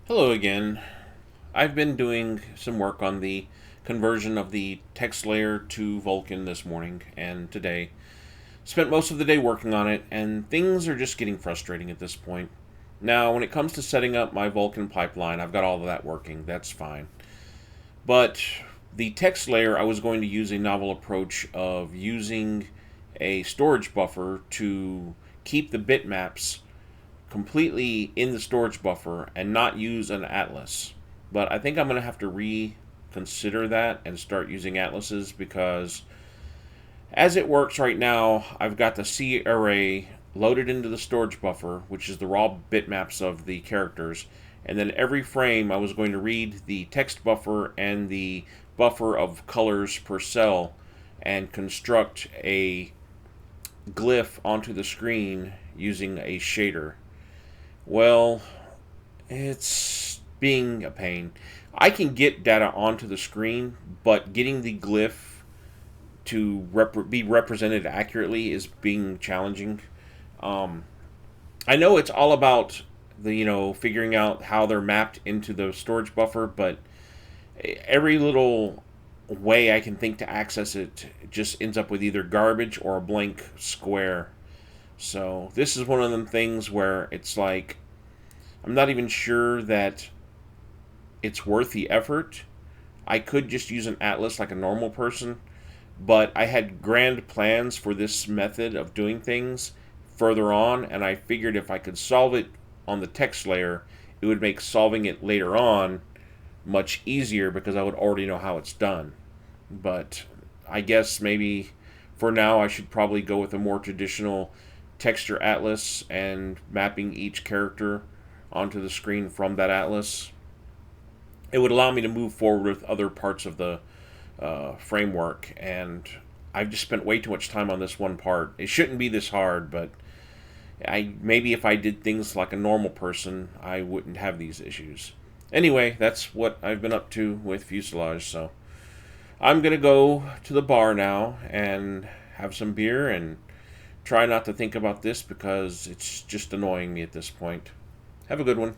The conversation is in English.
Hello again. I've been doing some work on the conversion of the text layer to Vulkan this morning and today. Spent most of the day working on it, and things are just getting frustrating at this point. Now, when it comes to setting up my Vulkan pipeline, I've got all of that working. That's fine. But the text layer, I was going to use a novel approach of using a storage buffer to keep the bitmaps completely in the storage buffer and not use an atlas. But I think I'm going to have to reconsider that and start using atlases because as it works right now, I've got the C array loaded into the storage buffer, which is the raw bitmaps of the characters. And then every frame, I was going to read the text buffer and the buffer of colors per cell and construct a glyph onto the screen using a shader. Well, it's being a pain. I can get data onto the screen, but getting the glyph to be represented accurately is being challenging. Um, I know it's all about the figuring out how they're mapped into the storage buffer, but every little way I can think to access it just ends up with either garbage or a blank square. So this is one of them things where it's like I'm not even sure that it's worth the effort. I could just use an atlas like a normal person, but I had grand plans for this method of doing things further on, and I figured if I could solve it on the text layer, it would make solving it later on much easier because I would already know how it's done. But I guess maybe for now I should probably go with a more traditional texture atlas and mapping each character onto the screen from that atlas. It would allow me to move forward with other parts of the framework, and I've just spent way too much time on this one part. It shouldn't be this hard, but I maybe if I did things like a normal person, I wouldn't have these issues. Anyway, that's what I've been up to with Fuselage, so I'm gonna go to the bar now and have some beer and try not to think about this because it's just annoying me at this point. Have a good one.